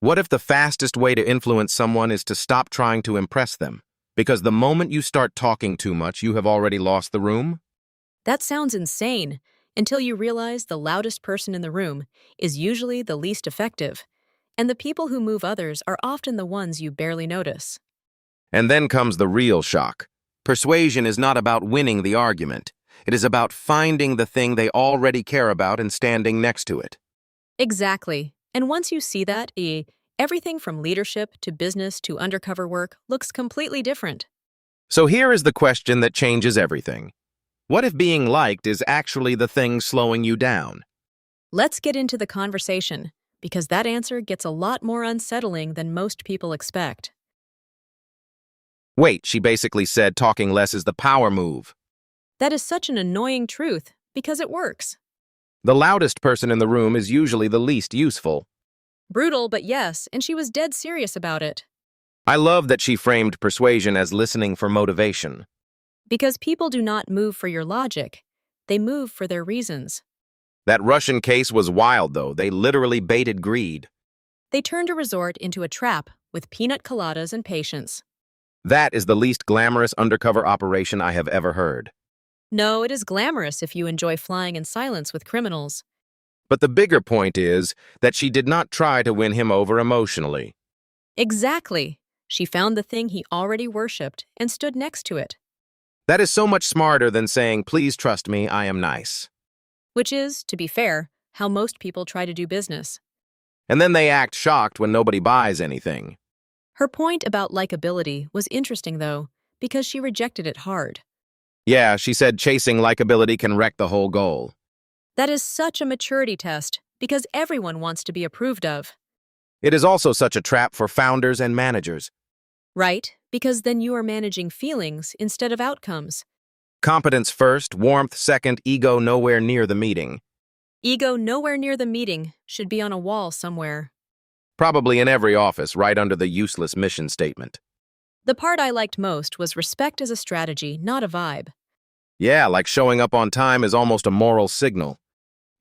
What if the fastest way to influence someone is to stop trying to impress them? Because the moment you start talking too much, you have already lost the room? That sounds insane until you realize the loudest person in the room is usually the least effective, and the people who move others are often the ones you barely notice. And then comes the real shock. Persuasion is not about winning the argument. It is about finding the thing they already care about and standing next to it. Exactly. And once you see that, everything from leadership to business to undercover work looks completely different. So here is the question that changes everything. What if being liked is actually the thing slowing you down? Let's get into the conversation, because that answer gets a lot more unsettling than most people expect. Wait, she basically said talking less is the power move. That is such an annoying truth, because it works. The loudest person in the room is usually the least useful. Brutal, but yes, and she was dead serious about it. I love that she framed persuasion as listening for motivation. Because people do not move for your logic, they move for their reasons. That Russian case was wild, though. They literally baited greed. They turned a resort into a trap with peanut coladas and patience. That is the least glamorous undercover operation I have ever heard. No, it is glamorous if you enjoy flying in silence with criminals. But the bigger point is that she did not try to win him over emotionally. Exactly. She found the thing he already worshipped and stood next to it. That is so much smarter than saying, "Please trust me, I am nice." Which is, to be fair, how most people try to do business. And then they act shocked when nobody buys anything. Her point about likability was interesting, though, because she rejected it hard. Yeah, she said chasing likability can wreck the whole goal. That is such a maturity test, because everyone wants to be approved of. It is also such a trap for founders and managers. Right, because then you are managing feelings instead of outcomes. Competence first, warmth second, ego nowhere near the meeting. Ego nowhere near the meeting should be on a wall somewhere. Probably in every office, right under the useless mission statement. The part I liked most was respect as a strategy, not a vibe. Yeah, like showing up on time is almost a moral signal.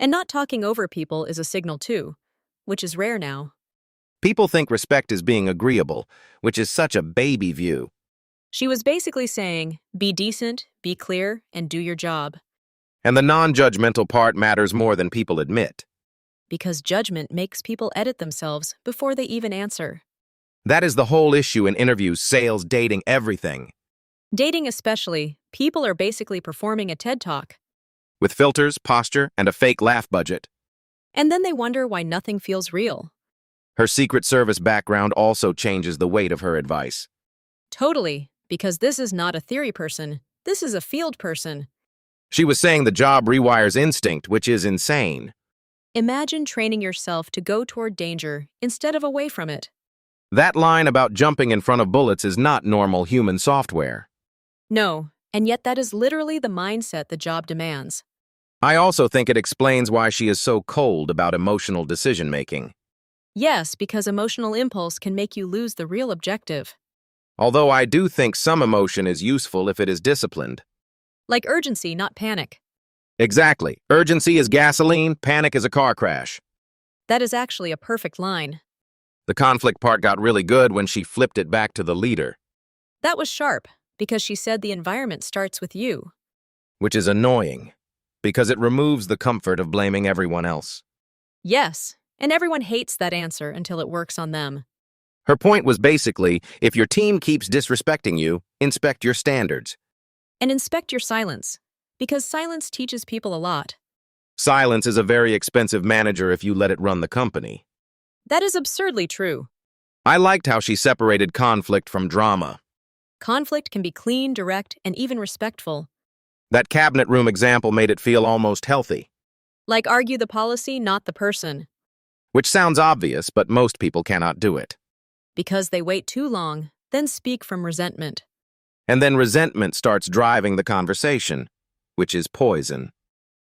And not talking over people is a signal too, which is rare now. People think respect is being agreeable, which is such a baby view. She was basically saying, be decent, be clear, and do your job. And the non-judgmental part matters more than people admit. Because judgment makes people edit themselves before they even answer. That is the whole issue in interviews, sales, dating, everything. Dating especially, people are basically performing a TED Talk. With filters, posture, and a fake laugh budget. And then they wonder why nothing feels real. Her Secret Service background also changes the weight of her advice. Totally, because this is not a theory person, this is a field person. She was saying the job rewires instinct, which is insane. Imagine training yourself to go toward danger instead of away from it. That line about jumping in front of bullets is not normal human software. No, and yet that is literally the mindset the job demands. I also think it explains why she is so cold about emotional decision-making. Yes, because emotional impulse can make you lose the real objective. Although I do think some emotion is useful if it is disciplined. Like urgency, not panic. Exactly. Urgency is gasoline, panic is a car crash. That is actually a perfect line. The conflict part got really good when she flipped it back to the leader. That was sharp, because she said the environment starts with you. Which is annoying, because it removes the comfort of blaming everyone else. Yes, and everyone hates that answer until it works on them. Her point was basically, if your team keeps disrespecting you, inspect your standards. And inspect your silence, because silence teaches people a lot. Silence is a very expensive manager if you let it run the company. That is absurdly true. I liked how she separated conflict from drama. Conflict can be clean, direct, and even respectful. That cabinet room example made it feel almost healthy. Like argue the policy, not the person. Which sounds obvious, but most people cannot do it. Because they wait too long, then speak from resentment. And then resentment starts driving the conversation, which is poison.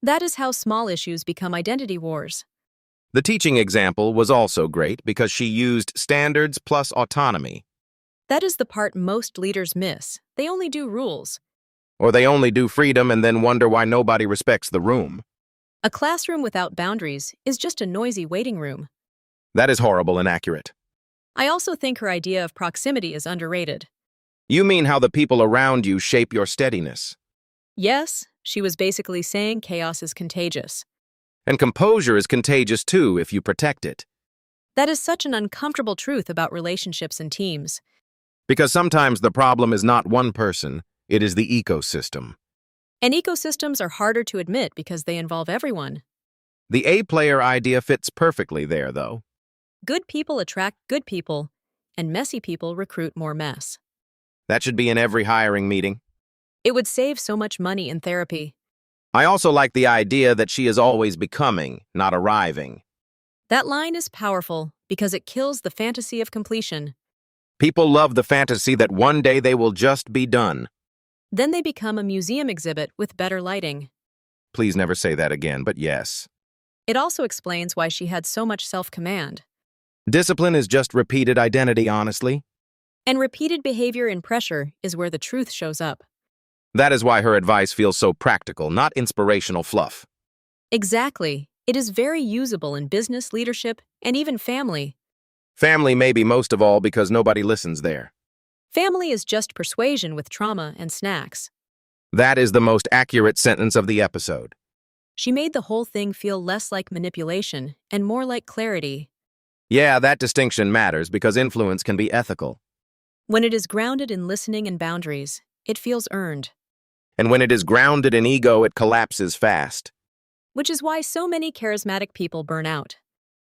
That is how small issues become identity wars. The teaching example was also great because she used standards plus autonomy. That is the part most leaders miss. They only do rules. Or they only do freedom and then wonder why nobody respects the room. A classroom without boundaries is just a noisy waiting room. That is horrible and accurate. I also think her idea of proximity is underrated. You mean how the people around you shape your steadiness. Yes, she was basically saying chaos is contagious. And composure is contagious too if you protect it. That is such an uncomfortable truth about relationships and teams. Because sometimes the problem is not one person, it is the ecosystem. And ecosystems are harder to admit because they involve everyone. The A-player idea fits perfectly there, though. Good people attract good people, and messy people recruit more mess. That should be in every hiring meeting. It would save so much money in therapy. I also like the idea that she is always becoming, not arriving. That line is powerful because it kills the fantasy of completion. People love the fantasy that one day they will just be done. Then they become a museum exhibit with better lighting. Please never say that again, but yes. It also explains why she had so much self-command. Discipline is just repeated identity, honestly. And repeated behavior in pressure is where the truth shows up. That is why her advice feels so practical, not inspirational fluff. Exactly. It is very usable in business, leadership, and even family. Family maybe most of all because nobody listens there. Family is just persuasion with trauma and snacks. That is the most accurate sentence of the episode. She made the whole thing feel less like manipulation and more like clarity. Yeah, that distinction matters because influence can be ethical. When it is grounded in listening and boundaries, it feels earned. And when it is grounded in ego, it collapses fast. Which is why so many charismatic people burn out.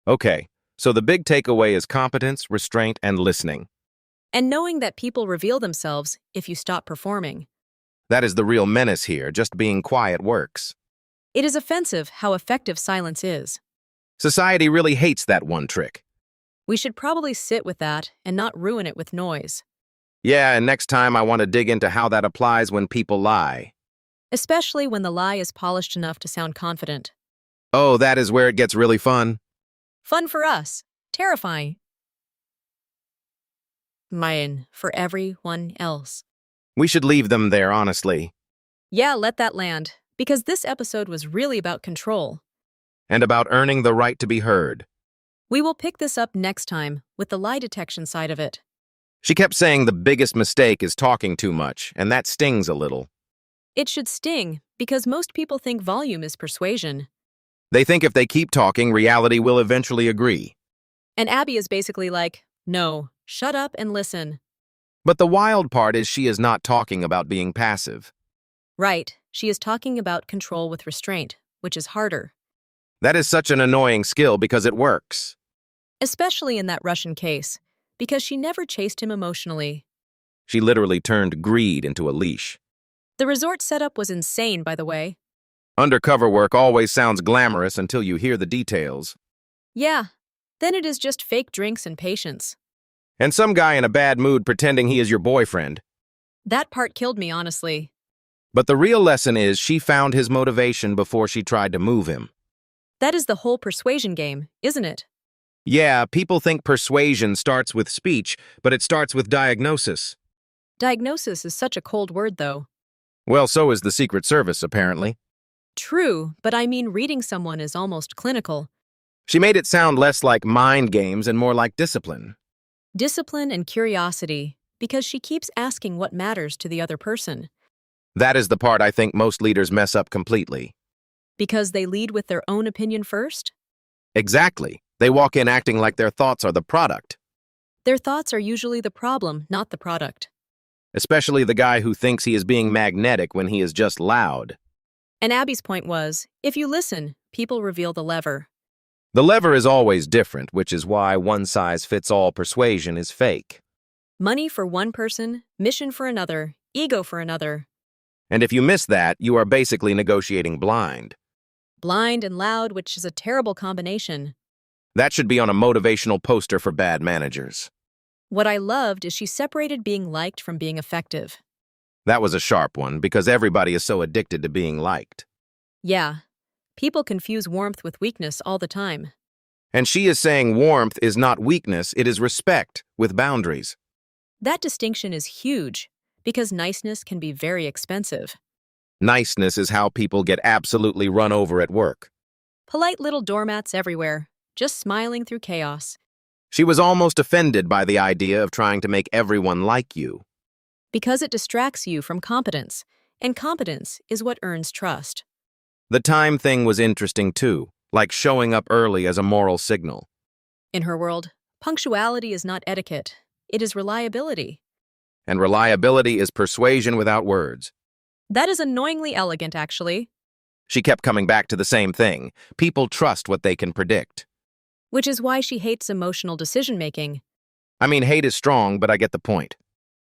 Okay, so the big takeaway is competence, restraint, and listening. And knowing that people reveal themselves if you stop performing. That is the real menace here, just being quiet works. It is offensive how effective silence is. Society really hates that one trick. We should probably sit with that and not ruin it with noise. Yeah, and next time I want to dig into how that applies when people lie. Especially when the lie is polished enough to sound confident. Oh, that is where it gets really fun. Fun for us. Terrifying. Mine for everyone else. We should leave them there, honestly. Yeah, let that land, because this episode was really about control. And about earning the right to be heard. We will pick this up next time with the lie detection side of it. She kept saying the biggest mistake is talking too much, and that stings a little. It should sting, because most people think volume is persuasion. They think if they keep talking, reality will eventually agree. And Abby is basically like, no, shut up and listen. But the wild part is she is not talking about being passive. Right, she is talking about control with restraint, which is harder. That is such an annoying skill because it works. Especially in that Russian case, because she never chased him emotionally. She literally turned greed into a leash. The resort setup was insane, by the way. Undercover work always sounds glamorous until you hear the details. Yeah, then it is just fake drinks and patience. And some guy in a bad mood pretending he is your boyfriend. That part killed me, honestly. But the real lesson is she found his motivation before she tried to move him. That is the whole persuasion game, isn't it? Yeah, people think persuasion starts with speech, but it starts with diagnosis. Diagnosis is such a cold word, though. Well, so is the Secret Service, apparently. True, but I mean reading someone is almost clinical. She made it sound less like mind games and more like discipline. Discipline and curiosity, because she keeps asking what matters to the other person. That is the part I think most leaders mess up completely. Because they lead with their own opinion first? Exactly. They walk in acting like their thoughts are the product. Their thoughts are usually the problem, not the product. Especially the guy who thinks he is being magnetic when he is just loud. And Abby's point was, if you listen, people reveal the lever. The lever is always different, which is why one-size-fits-all persuasion is fake. Money for one person, mission for another, ego for another. And if you miss that, you are basically negotiating blind. Blind and loud, which is a terrible combination. That should be on a motivational poster for bad managers. What I loved is she separated being liked from being effective. That was a sharp one, because everybody is so addicted to being liked. Yeah, people confuse warmth with weakness all the time. And she is saying warmth is not weakness, it is respect, with boundaries. That distinction is huge, because niceness can be very expensive. Niceness is how people get absolutely run over at work. Polite little doormats everywhere, just smiling through chaos. She was almost offended by the idea of trying to make everyone like you. Because it distracts you from competence, and competence is what earns trust. The time thing was interesting too, like showing up early as a moral signal. In her world, punctuality is not etiquette, it is reliability. And reliability is persuasion without words. That is annoyingly elegant, actually, She kept coming back to the same thing. People trust what they can predict. which is why she hates emotional decision-making. I mean, hate is strong, but I get the point.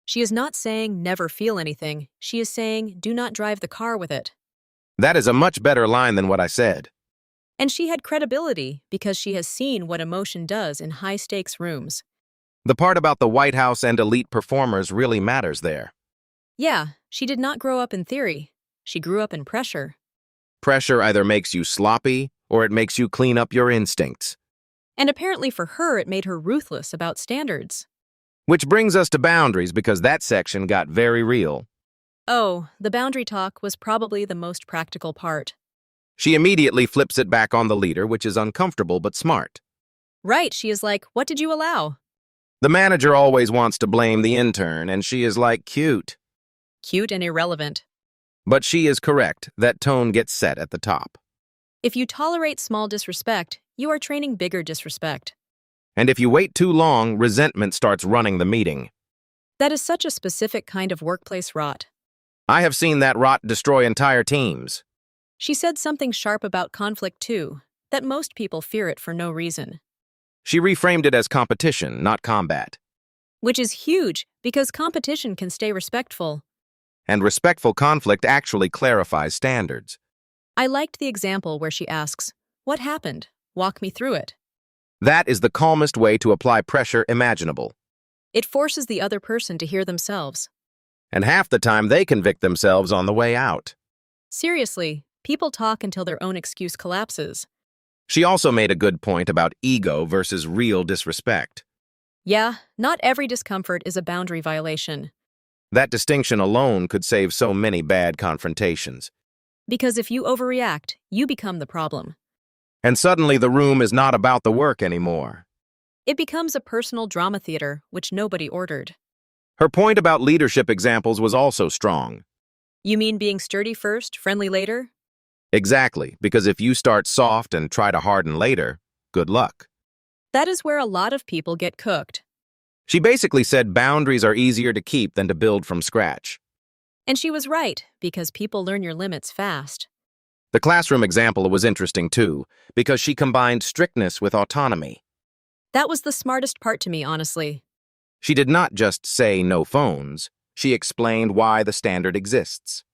She is not saying never feel anything, she is saying do not drive the car with it. That is a much better line than what I said. And she had credibility because she has seen what emotion does in high-stakes rooms. The part about the White House and elite performers really matters there. Yeah, she did not grow up in theory. She grew up in pressure. Pressure either makes you sloppy or it makes you clean up your instincts. And apparently for her, it made her ruthless about standards. Which brings us to boundaries because that section got very real. Oh, the boundary talk was probably the most practical part. She immediately flips it back on the leader, which is uncomfortable but smart. Right, she is like, what did you allow? The manager always wants to blame the intern, and she is like, cute. Cute and irrelevant. But she is correct. That tone gets set at the top. If you tolerate small disrespect, you are training bigger disrespect. And if you wait too long, resentment starts running the meeting. That is such a specific kind of workplace rot. I have seen that rot destroy entire teams. She said something sharp about conflict too, that most people fear it for no reason. She reframed it as competition, not combat. Which is huge, because competition can stay respectful. And respectful conflict actually clarifies standards. I liked the example where she asks, what happened? Walk me through it. That is the calmest way to apply pressure imaginable. It forces the other person to hear themselves. And half the time they convict themselves on the way out. Seriously, people talk until their own excuse collapses. She also made a good point about ego versus real disrespect. Yeah, not every discomfort is a boundary violation. That distinction alone could save so many bad confrontations. Because if you overreact, you become the problem. And suddenly the room is not about the work anymore. It becomes a personal drama theater, which nobody ordered. Her point about leadership examples was also strong. You mean being sturdy first, friendly later? Exactly, because if you start soft and try to harden later, good luck. That is where a lot of people get cooked. She basically said boundaries are easier to keep than to build from scratch. And she was right, because people learn your limits fast. The classroom example was interesting too, because she combined strictness with autonomy. That was the smartest part to me, honestly. She did not just say no phones, she explained why the standard exists.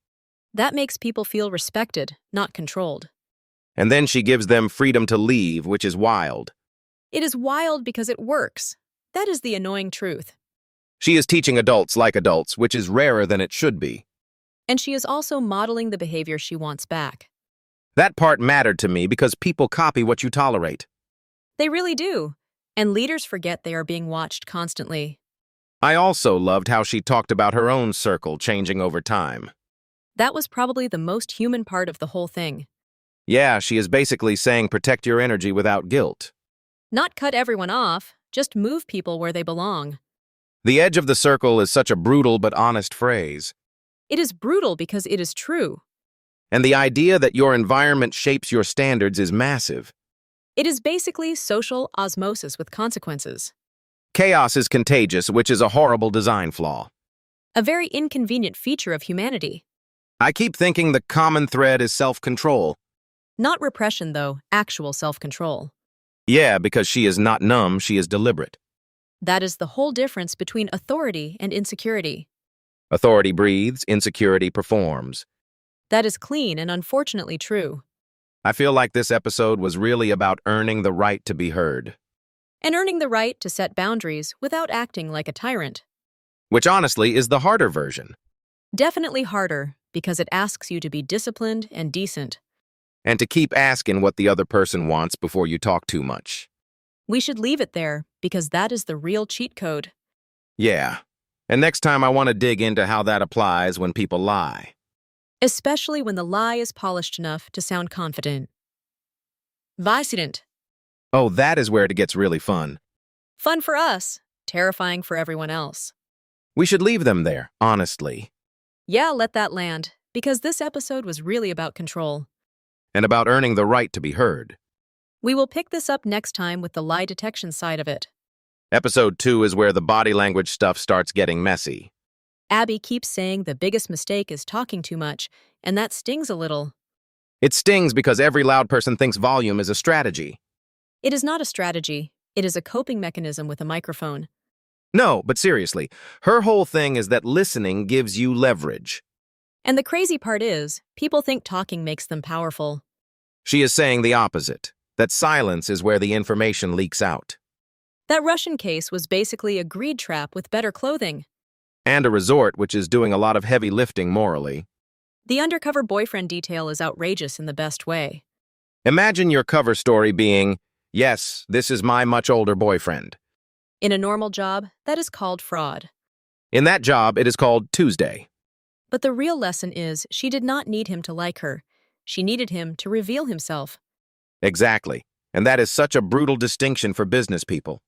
That makes people feel respected, not controlled. And then she gives them freedom to leave, which is wild. It is wild because it works. That is the annoying truth. She is teaching adults like adults, which is rarer than it should be. And she is also modeling the behavior she wants back. That part mattered to me because people copy what you tolerate. They really do. And leaders forget they are being watched constantly. I also loved how she talked about her own circle changing over time. That was probably the most human part of the whole thing. Yeah, she is basically saying protect your energy without guilt. Not cut everyone off, just move people where they belong. The edge of the circle is such a brutal but honest phrase. It is brutal because it is true. And the idea that your environment shapes your standards is massive. It is basically social osmosis with consequences. Chaos is contagious, which is a horrible design flaw. A very inconvenient feature of humanity. I keep thinking the common thread is self-control. Not repression, though, actual self-control. Yeah, because she is not numb, she is deliberate. That is the whole difference between authority and insecurity. Authority breathes, insecurity performs. That is clean and unfortunately true. I feel like this episode was really about earning the right to be heard. And earning the right to set boundaries without acting like a tyrant. Which honestly is the harder version. Definitely harder, because it asks you to be disciplined and decent. And to keep asking what the other person wants before you talk too much. We should leave it there, because that is the real cheat code. Yeah. And next time I want to dig into how that applies when people lie. Especially when the lie is polished enough to sound confident. Vicident. Oh, that is where it gets really fun. Fun for us, terrifying for everyone else. We should leave them there, honestly. Yeah, let that land, because this episode was really about control. And about earning the right to be heard. We will pick this up next time with the lie detection side of it. Episode 2 is where the body language stuff starts getting messy. Abby keeps saying the biggest mistake is talking too much, and that stings a little. It stings because every loud person thinks volume is a strategy. It is not a strategy, it is a coping mechanism with a microphone. No, but seriously, her whole thing is that listening gives you leverage. And the crazy part is, people think talking makes them powerful. She is saying the opposite, that silence is where the information leaks out. That Russian case was basically a greed trap with better clothing. And a resort which is doing a lot of heavy lifting morally. The undercover boyfriend detail is outrageous in the best way. Imagine your cover story being, "Yes, this is my much older boyfriend." In a normal job, that is called fraud. In that job, it is called Tuesday. But the real lesson is she did not need him to like her. She needed him to reveal himself. Exactly. And that is such a brutal distinction for business people.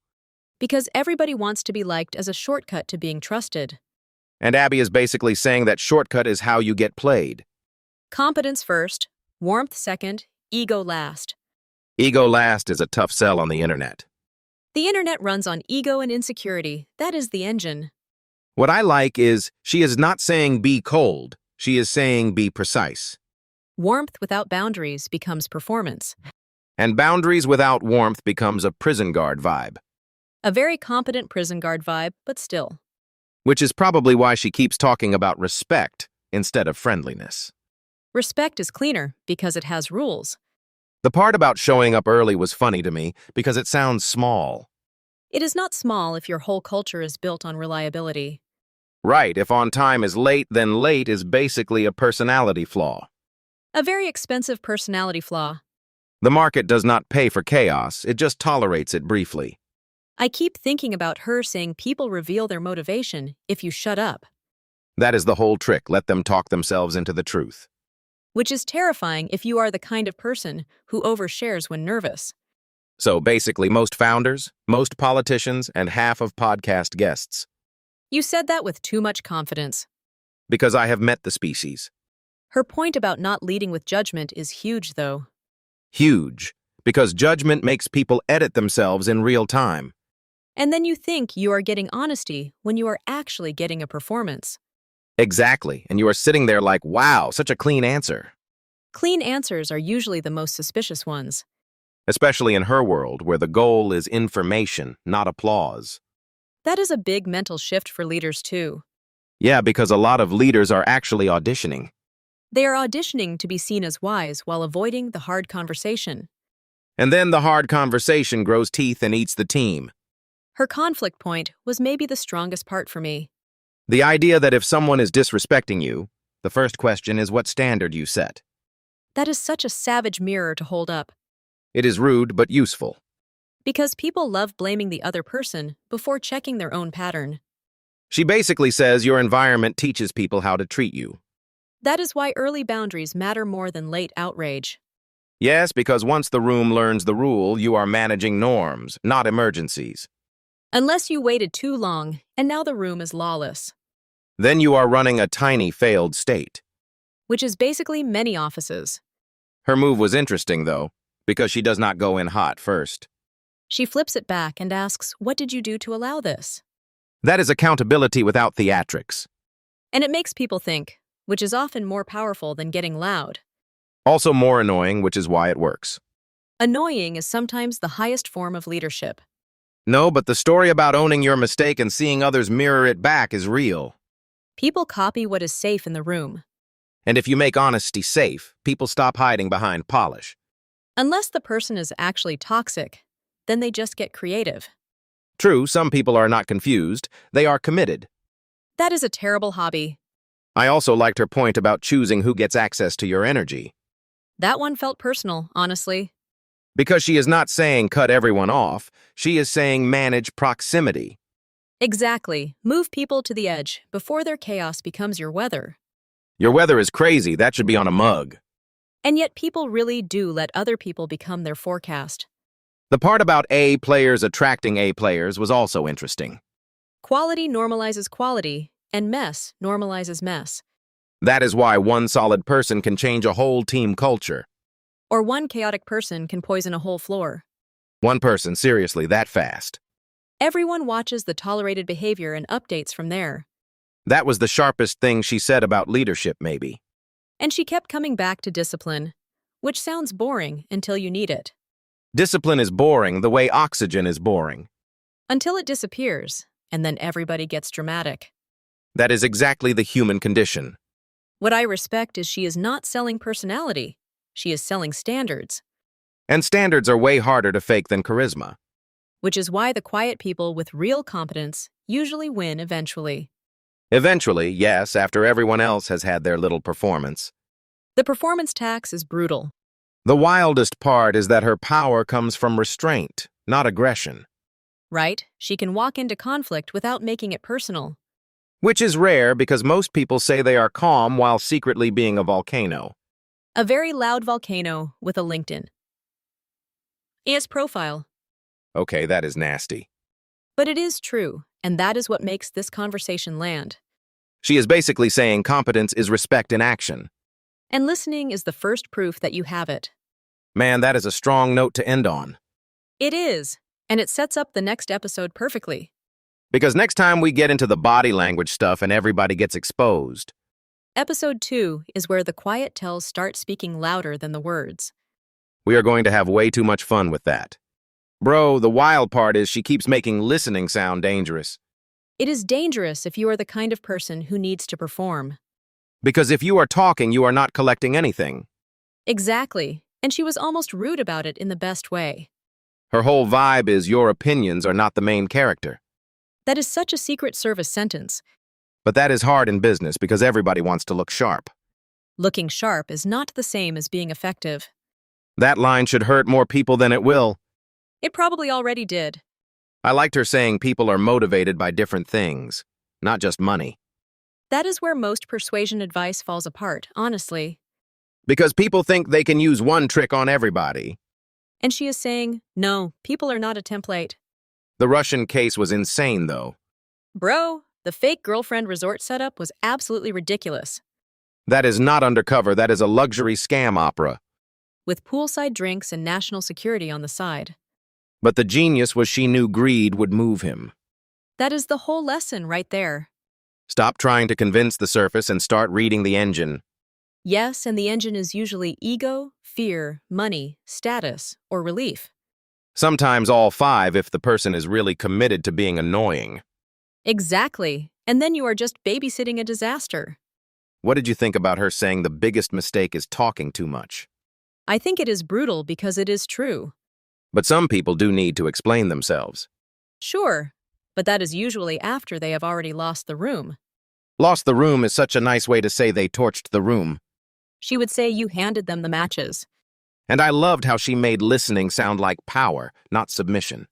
Because everybody wants to be liked as a shortcut to being trusted. And Abby is basically saying that shortcut is how you get played. Competence first, warmth second, ego last. Ego last is a tough sell on the internet. The internet runs on ego and insecurity. That is the engine. What I like is she is not saying be cold. She is saying be precise. Warmth without boundaries becomes performance. And boundaries without warmth becomes a prison guard vibe. A very competent prison guard vibe, but still. Which is probably why she keeps talking about respect instead of friendliness. Respect is cleaner because it has rules. The part about showing up early was funny to me because it sounds small. It is not small if your whole culture is built on reliability. Right, if on time is late, then late is basically a personality flaw. A very expensive personality flaw. The market does not pay for chaos, it just tolerates it briefly. I keep thinking about her saying people reveal their motivation if you shut up. That is the whole trick, let them talk themselves into the truth. Which is terrifying if you are the kind of person who overshares when nervous. So basically most founders, most politicians, and half of podcast guests. You said that with too much confidence. Because I have met the species. Her point about not leading with judgment is huge, though. Huge. Because judgment makes people edit themselves in real time. And then you think you are getting honesty when you are actually getting a performance. Exactly, and you are sitting there like, wow, such a clean answer. Clean answers are usually the most suspicious ones. Especially in her world, where the goal is information, not applause. That is a big mental shift for leaders, too. Yeah, because a lot of leaders are actually auditioning. They are auditioning to be seen as wise while avoiding the hard conversation. And then the hard conversation grows teeth and eats the team. Her conflict point was maybe the strongest part for me. The idea that if someone is disrespecting you, the first question is what standard you set. That is such a savage mirror to hold up. It is rude but useful. Because people love blaming the other person before checking their own pattern. She basically says your environment teaches people how to treat you. That is why early boundaries matter more than late outrage. Yes, because once the room learns the rule, you are managing norms, not emergencies. Unless you waited too long, and now the room is lawless. Then you are running a tiny failed state. Which is basically many offices. Her move was interesting, though, because she does not go in hot first. She flips it back and asks, what did you do to allow this? That is accountability without theatrics. And it makes people think, which is often more powerful than getting loud. Also more annoying, which is why it works. Annoying is sometimes the highest form of leadership. No, but the story about owning your mistake and seeing others mirror it back is real. People copy what is safe in the room. And if you make honesty safe, people stop hiding behind polish. Unless the person is actually toxic, then they just get creative. True, some people are not confused, they are committed. That is a terrible hobby. I also liked her point about choosing who gets access to your energy. That one felt personal, honestly. Because she is not saying cut everyone off, she is saying manage proximity. Exactly. Move people to the edge before their chaos becomes your weather. Your weather is crazy, that should be on a mug. And yet people really do let other people become their forecast. The part about A players attracting A players was also interesting. Quality normalizes quality, and mess normalizes mess. That is why one solid person can change a whole team culture. Or one chaotic person can poison a whole floor. One person, seriously, that fast. Everyone watches the tolerated behavior and updates from there. That was the sharpest thing she said about leadership, maybe. And she kept coming back to discipline, which sounds boring until you need it. Discipline is boring the way oxygen is boring. Until it disappears, and then everybody gets dramatic. That is exactly the human condition. What I respect is she is not selling personality. She is selling standards. And standards are way harder to fake than charisma. Which is why the quiet people with real competence usually win eventually. Eventually, yes, after everyone else has had their little performance. The performance tax is brutal. The wildest part is that her power comes from restraint, not aggression. Right? She can walk into conflict without making it personal. Which is rare because most people say they are calm while secretly being a volcano. A very loud volcano with a LinkedIn. His profile. Okay, that is nasty. But it is true, and that is what makes this conversation land. She is basically saying competence is respect in action. And listening is the first proof that you have it. Man, that is a strong note to end on. It is, and it sets up the next episode perfectly. Because next time we get into the body language stuff and everybody gets exposed. Episode 2 is where the quiet tells start speaking louder than the words. We are going to have way too much fun with that. Bro, the wild part is she keeps making listening sound dangerous. It is dangerous if you are the kind of person who needs to perform. Because if you are talking, you are not collecting anything. Exactly, and she was almost rude about it in the best way. Her whole vibe is your opinions are not the main character. That is such a Secret Service sentence. But that is hard in business because everybody wants to look sharp. Looking sharp is not the same as being effective. That line should hurt more people than it will. It probably already did. I liked her saying people are motivated by different things, not just money. That is where most persuasion advice falls apart, honestly. Because people think they can use one trick on everybody. And she is saying, no, people are not a template. The Russian case was insane, though. Bro, the fake girlfriend resort setup was absolutely ridiculous. That is not undercover, that is a luxury scam opera. With poolside drinks and national security on the side. But the genius was she knew greed would move him. That is the whole lesson right there. Stop trying to convince the surface and start reading the engine. Yes, and the engine is usually ego, fear, money, status, or relief. Sometimes all five if the person is really committed to being annoying. Exactly. And then you are just babysitting a disaster. What did you think about her saying the biggest mistake is talking too much? I think it is brutal because it is true. But some people do need to explain themselves. Sure, but that is usually after they have already lost the room. Lost the room is such a nice way to say they torched the room. She would say you handed them the matches. And I loved how she made listening sound like power, not submission.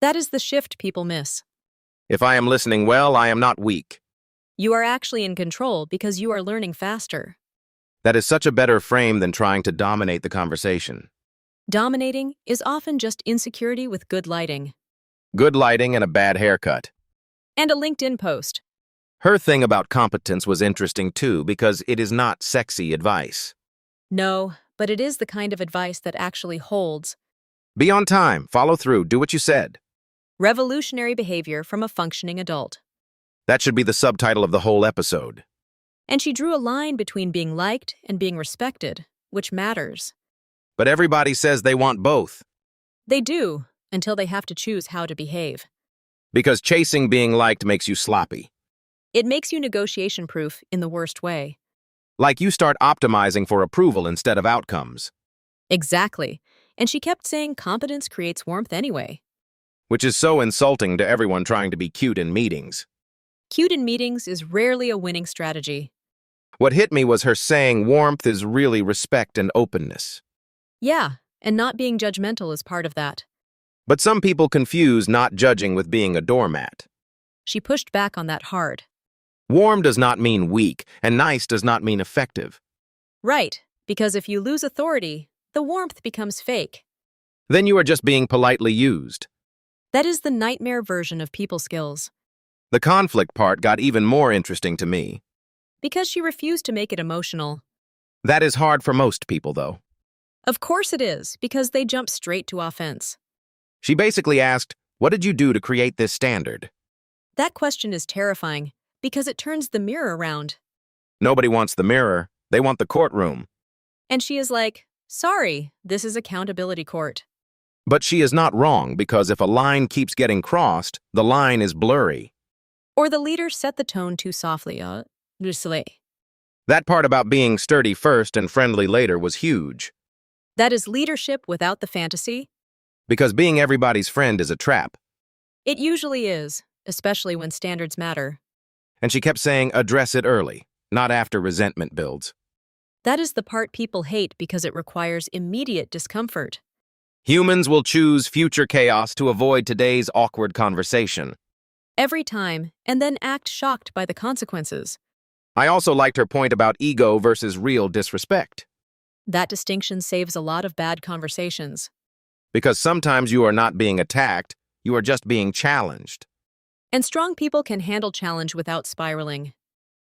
That is the shift people miss. If I am listening well, I am not weak. You are actually in control because you are learning faster. That is such a better frame than trying to dominate the conversation. Dominating is often just insecurity with good lighting. Good lighting and a bad haircut. And a LinkedIn post. Her thing about competence was interesting too because it is not sexy advice. No, but it is the kind of advice that actually holds. Be on time, follow through, do what you said. Revolutionary behavior from a functioning adult. That should be the subtitle of the whole episode. And she drew a line between being liked and being respected, which matters. But everybody says they want both. They do, until they have to choose how to behave. Because chasing being liked makes you sloppy. It makes you negotiation-proof in the worst way. Like you start optimizing for approval instead of outcomes. Exactly. And she kept saying competence creates warmth anyway. Which is so insulting to everyone trying to be cute in meetings. Cute in meetings is rarely a winning strategy. What hit me was her saying warmth is really respect and openness. Yeah, and not being judgmental is part of that. But some people confuse not judging with being a doormat. She pushed back on that hard. Warm does not mean weak, and nice does not mean effective. Right, because if you lose authority, the warmth becomes fake. then you are just being politely used. That is the nightmare version of people skills. The conflict part got even more interesting to me. Because she refused to make it emotional. That is hard for most people, though. Of course it is, because they jump straight to offense. She basically asked, "What did you do to create this standard?" That question is terrifying, because it turns the mirror around. Nobody wants the mirror. They want the courtroom. And she is like, sorry, this is accountability court. But she is not wrong, because if a line keeps getting crossed, the line is blurry. Or the leader set the tone too softly, loosely. That part about being sturdy first and friendly later was huge. That is leadership without the fantasy. Because being everybody's friend is a trap. It usually is, especially when standards matter. And she kept saying, address it early, not after resentment builds. That is the part people hate because it requires immediate discomfort. Humans will choose future chaos to avoid today's awkward conversation. Every time, and then act shocked by the consequences. I also liked her point about ego versus real disrespect. That distinction saves a lot of bad conversations. Because sometimes you are not being attacked, you are just being challenged. And strong people can handle challenge without spiraling.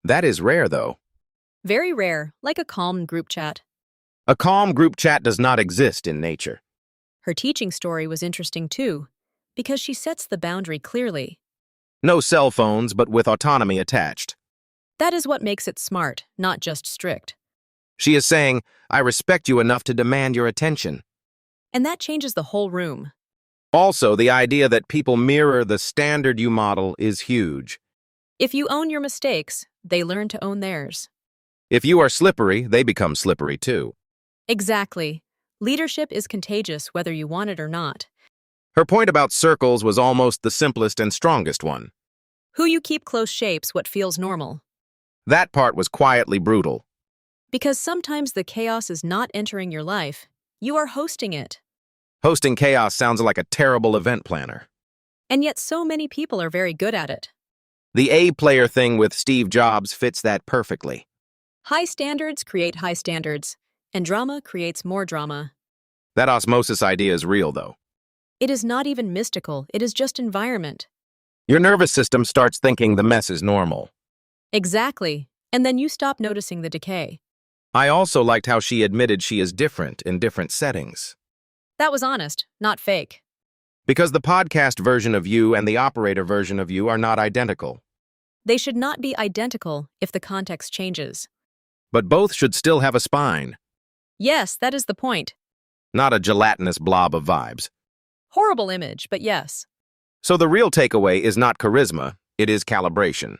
That is rare, though. Very rare, like a calm group chat. A calm group chat does not exist in nature. Her teaching story was interesting too, because she sets the boundary clearly. No cell phones, but with autonomy attached. That is what makes it smart, not just strict. She is saying, I respect you enough to demand your attention. And that changes the whole room. Also, the idea that people mirror the standard you model is huge. If you own your mistakes, they learn to own theirs. If you are slippery, they become slippery too. Exactly. Leadership is contagious whether you want it or not. Her point about circles was almost the simplest and strongest one. Who you keep close shapes what feels normal. That part was quietly brutal. Because sometimes the chaos is not entering your life, you are hosting it. Hosting chaos sounds like a terrible event planner. And yet so many people are very good at it. The A-player thing with Steve Jobs fits that perfectly. High standards create high standards, and drama creates more drama. That osmosis idea is real, though. It is not even mystical, it is just environment. Your nervous system starts thinking the mess is normal. Exactly, and then you stop noticing the decay. I also liked how she admitted she is different in different settings. That was honest, not fake. Because the podcast version of you and the operator version of you are not identical. They should not be identical if the context changes. But both should still have a spine. Yes, that is the point. Not a gelatinous blob of vibes. Horrible image, but yes. So the real takeaway is not charisma, it is calibration.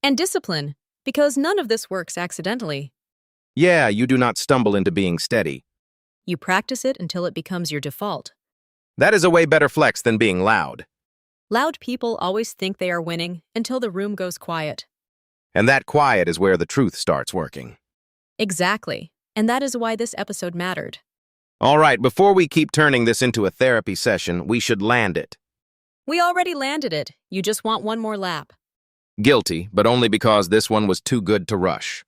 And discipline, because none of this works accidentally. Yeah, you do not stumble into being steady. You practice it until it becomes your default. That is a way better flex than being loud. Loud people always think they are winning until the room goes quiet. And that quiet is where the truth starts working. Exactly. And that is why this episode mattered. All right, before we keep turning this into a therapy session, we should land it. We already landed it. You just want one more lap. Guilty, but only because this one was too good to rush.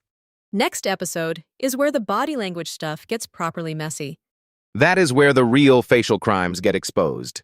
Next episode is where the body language stuff gets properly messy. That is where the real facial crimes get exposed.